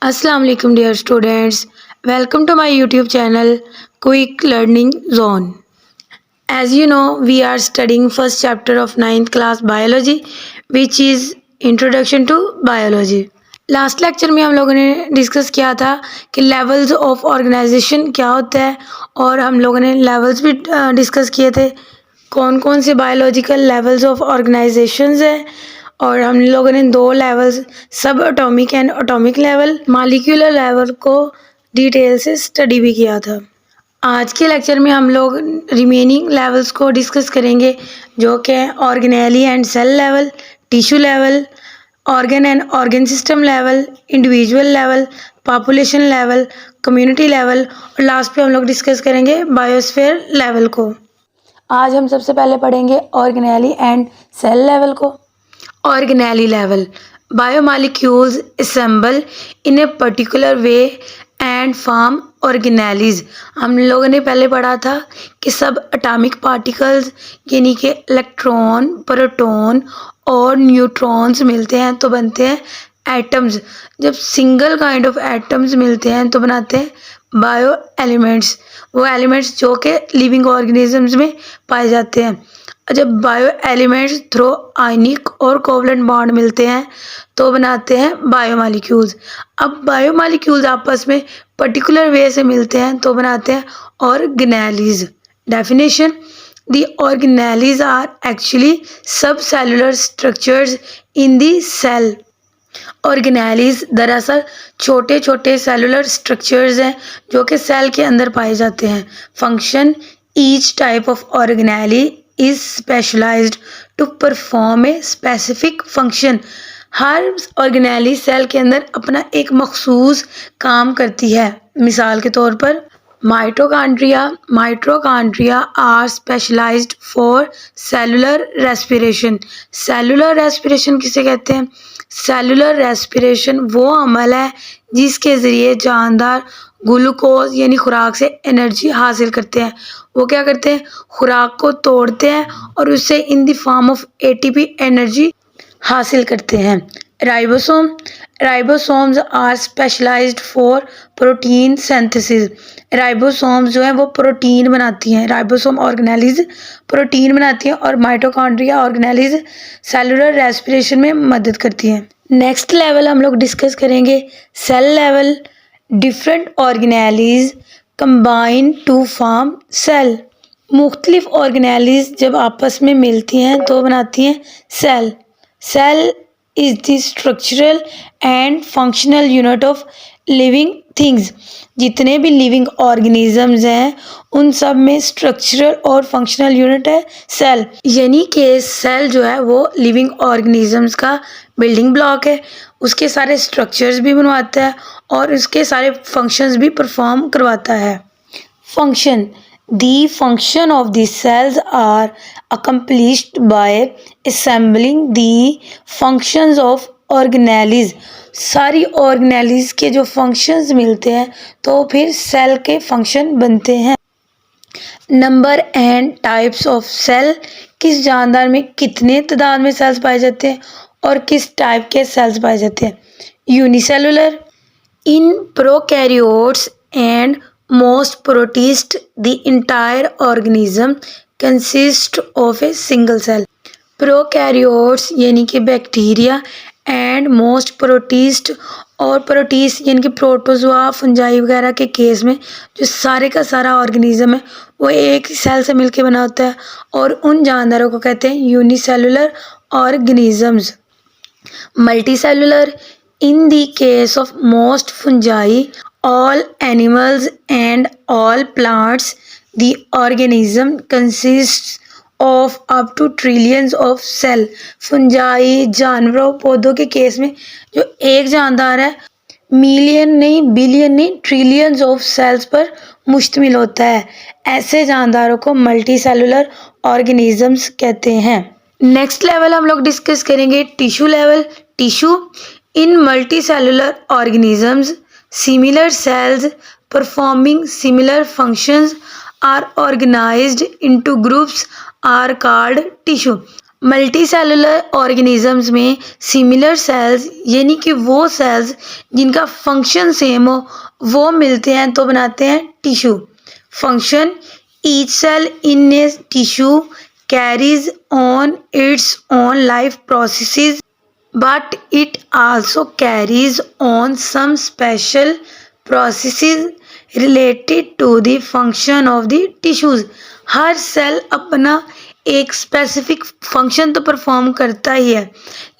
Assalamu alaikum dear students. Welcome to my YouTube channel Quick Learning Zone. As you know, we are studying first chapter of ninth class biology which is Introduction to Biology. Last lecture में हम लोगों ने discuss किया था कि levels of organisation क्या होता है और हम लोगों ने लेवल्स भी डिस्कस किए थे कौन कौन से बायोलॉजिकल लेवल्स ऑफ ऑर्गेनाइजेशंस है और हम लोगों ने दो लेवल्स सब atomic and atomic level molecular level को डिटेल से स्टडी भी किया था। आज के लेक्चर में हम लोग रिमेनिंग लेवल्स को डिस्कस करेंगे जो कि organelle and cell level, tissue level, organ and organ system level, individual level, population level, community level और लास्ट पे हम लोग डिस्कस करेंगे बायोस्फीयर लेवल को। आज हम सबसे पहले पढ़ेंगे ऑर्गेनेली एंड सेल लेवल को। Organelle level, biomolecules assemble in a particular way and form organelles. हम लोगों ने पहले पढ़ा था कि सब एटॉमिक पार्टिकल्स यानी कि इलेक्ट्रॉन, प्रोटॉन और न्यूट्रॉन्स मिलते हैं तो बनते हैं एटम्स। जब सिंगल काइंड ऑफ एटम्स मिलते हैं तो बनाते हैं बायो एलिमेंट्स, वो एलिमेंट्स जो कि लिविंग ऑर्गेनिजम्स में पाए जाते हैं। जब बायो एलिमेंट्स थ्रू आयनिक और कोवलेंट बॉन्ड मिलते हैं तो बनाते हैं बायोमॉलिक्यूल्स। अब बायोमॉलिक्यूल्स आपस में पर्टिकुलर वे से मिलते हैं तो बनाते हैं organelles. Definition, the organelles are actually subcellular structures in the cell. Organelles दरअसल छोटे छोटे सेलुलर स्ट्रक्चर्स हैं जो कि सेल के अंदर पाए जाते हैं। Function, each type of organelle is specialised to perform a specific function. हर ऑर्गेनेली सेल के अंदर अपना एक मखसूस काम करती है। मिसाल के तौर पर mitochondria are specialised for cellular respiration. Cellular respiration किसे कहते हैं? सेलुलर रेस्पिरेशन वो अमल है जिसके ज़रिए जानदार ग्लूकोज यानी खुराक से एनर्जी हासिल करते हैं। वो क्या करते हैं? खुराक को तोड़ते हैं और उससे in the form of ATP energy हासिल करते हैं। Ribosomes are specialised for protein synthesis. Ribosomes जो है वो प्रोटीन बनाती हैं। राइबोसोम ऑर्गेनेलीज प्रोटीन बनाती हैं और माइटोकॉन्ड्रिया ऑर्गेनेलीज सेलुलर रेस्पिरेशन में मदद करती हैं। नेक्स्ट लेवल हम लोग डिस्कस करेंगे cell level. Different organelles combine to form cell. मुख्तलिफ ऑर्गेनेलीज जब आपस में मिलती हैं तो बनाती हैं cell. Cell is the structural and functional unit of living things. जितने भी लिविंग ऑर्गेनिजम्स हैं उन सब में स्ट्रक्चरल और फंक्शनल यूनिट है सेल। यानी कि सेल जो है वो लिविंग ऑर्गेनिजम्स का बिल्डिंग ब्लॉक है। उसके सारे स्ट्रक्चर्स भी बनवाता है और उसके सारे फंक्शंस भी परफॉर्म करवाता है। Function, the function of the cells are accomplished by assembling the functions of organelles। सारी ऑर्गेनेलीज के जो फंक्शंस मिलते हैं तो फिर सेल के फंक्शन बनते हैं। Number and types of cell, किस जानदार में कितने तादाद में सेल्स पाए जाते हैं और किस टाइप के सेल्स पाए जाते हैं। Unicellular, in prokaryotes and most protists the entire organism consists of a single cell। Prokaryotes यानी कि बैक्टीरिया एंड मोस्ट प्रोटिस्ट और प्रोटिस्ट यानी कि प्रोटोजोआ, फंजाई वगैरह के केस में जो सारे का सारा ऑर्गेनिज्म है वो एक सेल से मिलके बना होता है और उन जानदारों को कहते हैं unicellular organisms. Multicellular, in the case of most fungi, all animals and all plants, the organism consists of up to trillions of cell। Fungi, जानवरों, पौधों के केस में जो एक जानदार है मिलियन नहीं, बिलियन नहीं, ट्रिलियंस ऑफ सेल्स पर मुश्तमिल होता है। ऐसे जानदारों को मल्टी सेलुलर ऑर्गेनिजम्स कहते हैं। नेक्स्ट लेवल हम लोग डिस्कस करेंगे tissue level. Tissue, in multicellular organisms similar cells performing similar functions are organized into groups are called tissue। Multi cellular organisms में सिमिलर सेल्स यानी कि वो सेल्स जिनका फंक्शन सेम हो वो मिलते हैं तो बनाते हैं tissue. Function, each cell in a tissue carries on its own life processes but it also carries on some special processes related to the function of the tissues। हर cell अपना एक स्पेसिफिक फंक्शन तो perform करता ही है,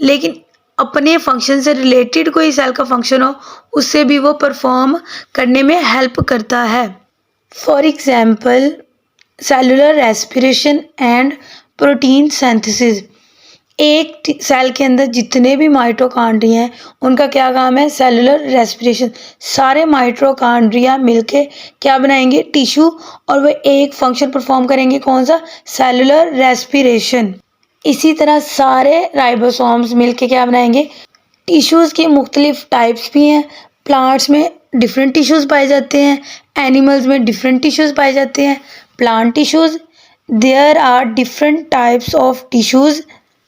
लेकिन अपने function से related कोई सेल का फंक्शन हो उससे भी वो परफॉर्म करने में हेल्प करता है। For example cellular respiration and protein synthesis. एक सेल के अंदर जितने भी माइटोकॉन्ड्रिया हैं उनका क्या काम है? Cellular respiration. सारे माइटोकॉन्ड्रिया मिलके क्या बनाएंगे? टिश्यू, और वो एक फंक्शन परफॉर्म करेंगे, कौन सा? Cellular respiration. इसी तरह सारे राइबोसोम्स मिलके क्या बनाएंगे? टिश्यूज़ की मुख्तलिफ टाइप्स भी हैं। प्लांट्स में डिफरेंट टिश्यूज़ पाए जाते हैं, एनिमल्स में डिफरेंट टिश्यूज़ पाए जाते हैं। Plant tissues, there are different types of tissues.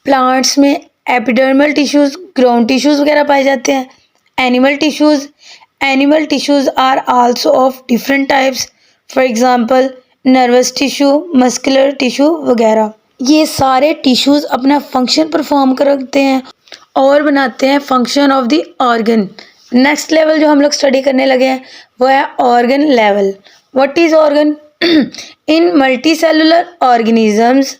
Plants में एपिडर्मल टिश्यूज़, ग्राउंड टिश्यूज़ वगैरह पाए जाते हैं। Animal tissues are also of different types, for example nervous tissue, muscular tissue वगैरह। ये सारे टिश्यूज़ अपना फंक्शन परफॉर्म करते हैं और बनाते हैं function of the organ. Next level जो हम लोग स्टडी करने लगे हैं वो है organ level. What is organ? In multi cellular organisms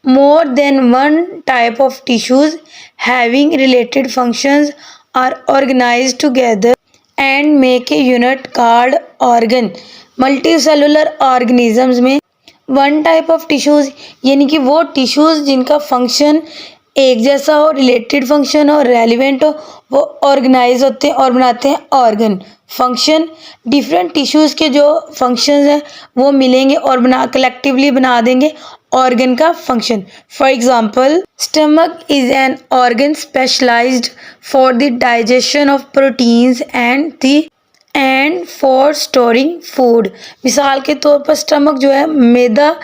more than one type of tissues having related functions are organized together and make a unit called organ। multicellular organisms में one type of tissues यानी कि वो tissues जिनका function एक जैसा हो, related function हो, relevant हो, वो ऑर्गेनाइज होते हैं और बनाते हैं ऑर्गन। फंक्शन, डिफरेंट टिश्यूज़ के जो फंक्शंस हैं वो मिलेंगे और कलेक्टिवली बना देंगे ऑर्गन का function. For example stomach is an organ specialised for the digestion of proteins and for storing food. मिसाल के तौर पर स्टमक जो है, मैदा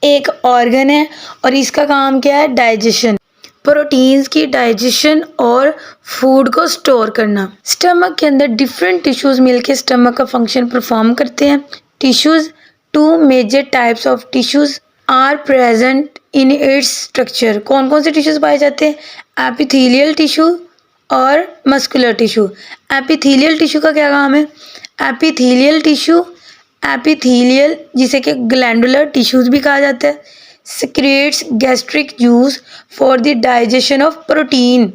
एक ऑर्गन है और इसका काम क्या है? डाइजेशन, प्रोटीन्स की डाइजेशन और फूड को स्टोर करना। स्टमक के अंदर डिफरेंट टिश्यूज़ मिलके स्टमक का फंक्शन परफॉर्म करते हैं। Tissues, two major types of tissues are present in its structure. कौन कौन से टिश्यूज़ पाए जाते हैं? एपिथेलियल टिश्यू और मस्कुलर टिश्यू। एपिथेलियल टिश्यू का क्या काम है? एपिथेलियल जिसे कि ग्लैंडुलर टिश्यूज़ भी कहा जाता है, secretes gastric juice for the digestion of protein।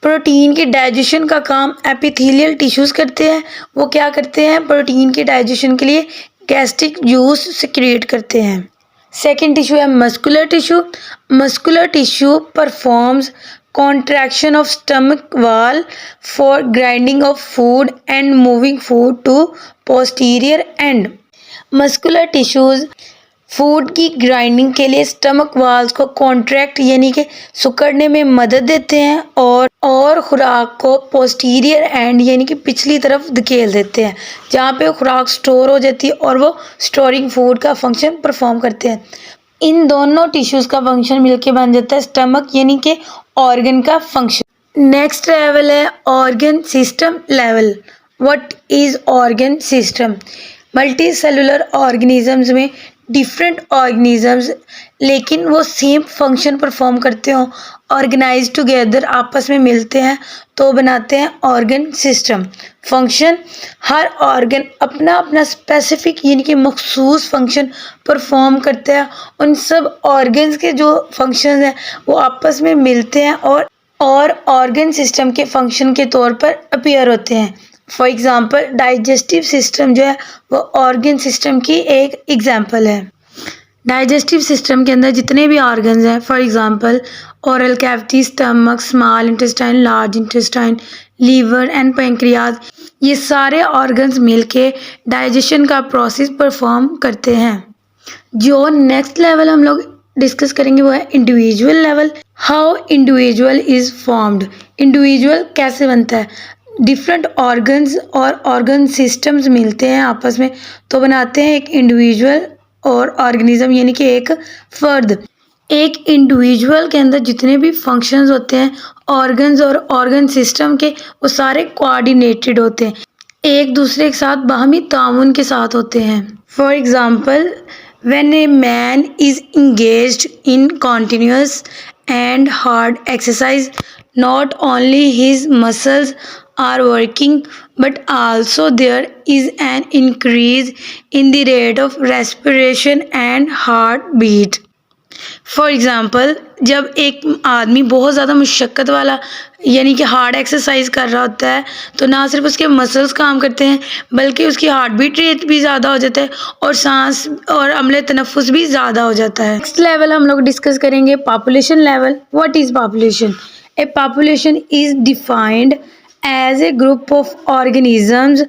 Protein की डाइजेशन का काम एपिथेलियल टिश्यूज़ करते हैं। वो क्या करते हैं? प्रोटीन की डाइजेशन के लिए गैस्ट्रिक जूस सिक्रिएट करते हैं। सेकेंड टिश्यू है muscular tissue. Muscular tissue performs contraction of stomach wall for grinding of food and moving food to posterior end। Muscular tissues food की ग्राइंडिंग के लिए स्टमक वाल्स को contract यानी कि सिकुड़ने में मदद देते हैं और खुराक को पोस्टीरियर एंड यानी कि पिछली तरफ धकेल देते हैं, जहाँ पे खुराक स्टोर हो जाती है और वो स्टोरिंग फूड का फंक्शन परफॉर्म करते हैं। इन दोनों टिश्यूज़ का फंक्शन मिलके बन जाता है स्टमक यानी कि ऑर्गन का फंक्शन। नेक्स्ट लेवल है organ system level. What is organ system? Multi cellular organisms में डिफरेंट ऑर्गेनिजम्स लेकिन वो सेम फंक्शन परफॉर्म करते हो, ऑर्गेनाइज टुगेदर आपस में मिलते हैं तो बनाते हैं ऑर्गन सिस्टम। फंक्शन, हर ऑर्गन अपना अपना स्पेसिफिक यानी कि मखसूस फंक्शन परफॉर्म करता है। उन सब ऑर्गन्स के जो फंक्शन हैं वो आपस में मिलते हैं और ऑर्गन सिस्टम के फंक्शन के तौर पर अपीयर होते हैं। फॉर एग्ज़ाम्पल डाइजेस्टिव सिस्टम जो है वो ऑर्गन सिस्टम की एक एग्जाम्पल है। डाइजेस्टिव सिस्टम के अंदर जितने भी ऑर्गन्स हैं, for example oral cavity, stomach, small intestine, large intestine, liver and pancreas, ये सारे ऑर्गन्स मिलके डाइजेशन का प्रोसेस परफॉर्म करते हैं। जो नेक्स्ट लेवल हम लोग डिस्कस करेंगे वो है individual level. How individual is formed. Individual कैसे बनता है? डिफरेंट ऑर्गन्स और ऑर्गन सिस्टम्स मिलते हैं आपस में तो बनाते हैं एक इंडिविजुअल और ऑर्गेनिज्म यानी कि एक फर्द। एक इंडिविजुअल के अंदर जितने भी फंक्शंस होते हैं ऑर्गन्स और ऑर्गन सिस्टम के, वो सारे कोऑर्डिनेटेड होते हैं, एक दूसरे के साथ बाहमी ताउन के साथ होते हैं। For example, when a man is engaged in continuous and hard exercise, not only his muscles are working but also there is an increase in the rate of respiration and heartbeat. For example, जब एक आदमी बहुत ज़्यादा मुशक्क़त वाला यानी कि hard exercise कर रहा होता है, तो ना सिर्फ उसके मसल्स काम करते हैं बल्कि उसकी हार्ट बीट रेट भी ज़्यादा हो जाता है और सांस और अमले तनफ़ुस भी ज़्यादा हो जाता है। नेक्स्ट लेवल हम लोग डिस्कस करेंगे population level. What is population? A population is defined as a group of organisms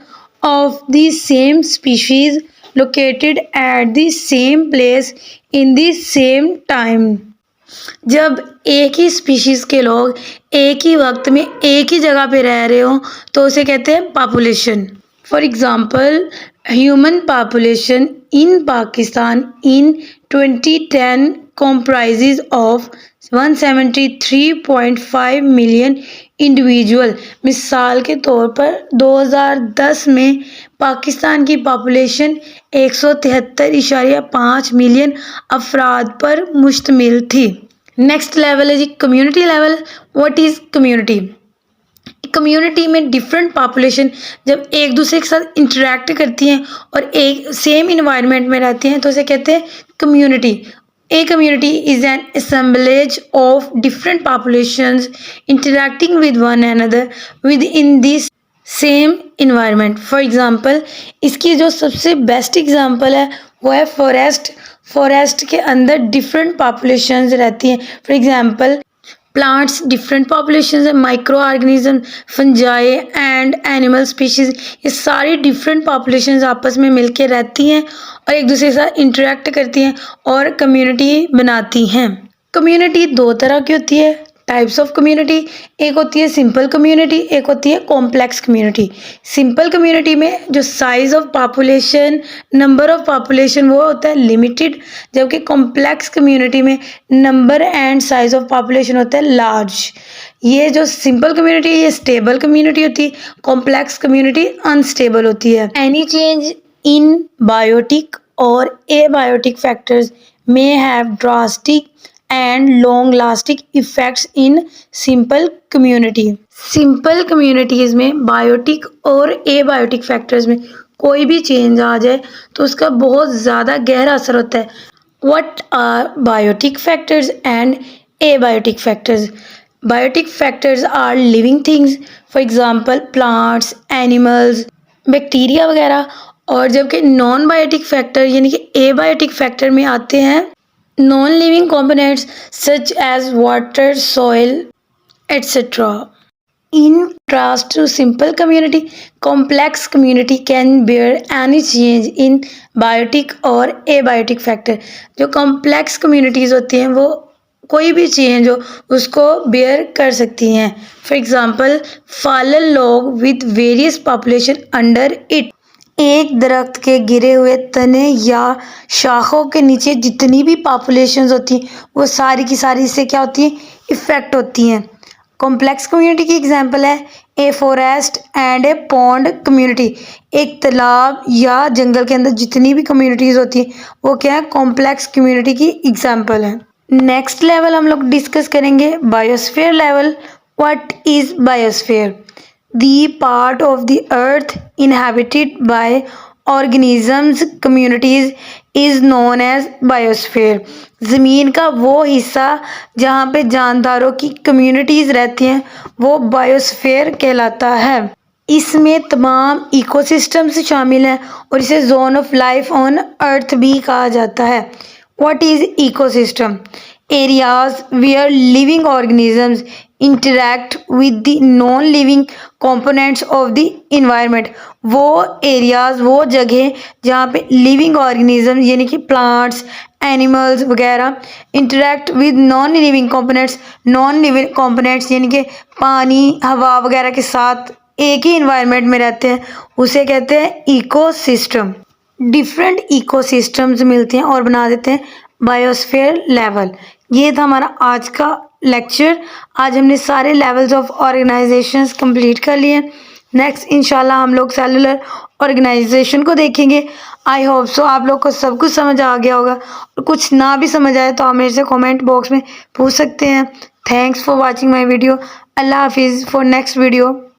of the same species located at the same place in the same time. जब एक ही स्पीशीज़ के लोग एक ही वक्त में एक ही जगह पे रह रहे हों तो उसे कहते हैं population. For example, human population in Pakistan in 2010 comprises of 173.5 million individual. मिसाल के तौर पर 2010 में पाकिस्तान की पॉपुलेशन 173.5 मिलियन अफराद पर मुश्तमिल थी। नेक्स्ट लेवल है जी community level. What is community? Community में डिफरेंट पॉपुलेशन जब एक दूसरे के साथ इंटरेक्ट करती हैं और एक सेम इन्वायरमेंट में रहती हैं तो उसे कहते हैं community. A community is an assemblage of different populations interacting with one another within this same environment. For example, इसकी जो सबसे बेस्ट एग्जांपल है वो है फॉरेस्ट। फॉरेस्ट के अंदर डिफरेंट पॉपुलेशंस रहती हैं। For example, plants different populations है, microorganism, fungi and animal species, ये सारी डिफरेंट पॉपुलेशंस आपस में मिलके रहती हैं और एक दूसरे के साथ इंटरेक्ट करती हैं और कम्युनिटी बनाती हैं। कम्युनिटी दो तरह की होती है, टाइप्स ऑफ कम्युनिटी। एक होती है सिंपल कम्युनिटी, एक होती है कॉम्प्लेक्स कम्युनिटी। सिंपल कम्युनिटी में जो size of population, number of population वो होता है लिमिटेड, जबकि कॉम्प्लेक्स कम्युनिटी में number and size of population होता है लार्ज। ये जो सिंपल कम्युनिटी ये स्टेबल कम्युनिटी होती है, कॉम्प्लेक्स कम्युनिटी अनस्टेबल होती है। एनी चेंज इन बायोटिक और abiotic factors may have drastic and long lasting effects in simple community. Simple communities में बायोटिक और एबायोटिक फैक्टर्स में कोई भी चेंज आ जाए तो उसका बहुत ज़्यादा गहरा असर होता है। What are biotic factors and abiotic factors? Biotic factors are living things, for example plants, animals, bacteria वगैरह। और जबकि नॉन बायोटिक फैक्टर यानी कि एबायोटिक फैक्टर में आते हैं non living components such as water, soil etcetera. In contrast to simple community, complex community can bear any change in biotic और abiotic factor. जो complex communities होती हैं वो कोई भी चेंज हो उसको बेयर कर सकती हैं। For example, fallen log with various population under it. एक दरख्त के गिरे हुए तने या शाखों के नीचे जितनी भी पॉपुलेशंस होती हैं वो सारी की सारी इससे क्या होती हैं, इफ़ेक्ट होती हैं। कॉम्प्लेक्स कम्युनिटी की एग्जांपल है a forest and a pond community. एक तालाब या जंगल के अंदर जितनी भी कम्युनिटीज़ होती हैं वो क्या है, कॉम्प्लेक्स कम्युनिटी की एग्जांपल है। नेक्स्ट लेवल हम लोग डिस्कस करेंगे biosphere level. What is biosphere? The part of the earth inhabited by organisms communities is known as biosphere. ज़मीन का वो हिस्सा जहाँ पे जानदारों की कम्युनिटीज़ रहती हैं वो बायोस्फीयर कहलाता है। इसमें तमाम इकोसिस्टम्स शामिल हैं और इसे zone of life on earth भी कहा जाता है। What is ecosystem? Areas where living organisms interact with the non-living components of the environment. वो एरियाज़, वो जगह जहाँ पे लिविंग ऑर्गेनिज्म यानी कि प्लांट्स, एनिमल्स वगैरह interact with non living components, non living components यानी कि पानी, हवा वगैरह के साथ एक ही इन्वायरमेंट में रहते हैं, उसे कहते हैं इकोसिस्टम। डिफरेंट इकोसिस्टम्स मिलते हैं और बना देते हैं बायोस्फीयर लेवल। ये था हमारा आज का लेक्चर। आज हमने सारे लेवल्स ऑफ ऑर्गेनाइजेशंस कंप्लीट कर लिए। नेक्स्ट इंशाल्लाह हम लोग सेलुलर ऑर्गेनाइजेशन को देखेंगे। आई होप सो आप लोग को सब कुछ समझ आ गया होगा, और कुछ ना भी समझ आए तो आप मेरे से कमेंट बॉक्स में पूछ सकते हैं। Thanks for watching my video. अल्लाह हाफिज़ फॉर नेक्स्ट वीडियो।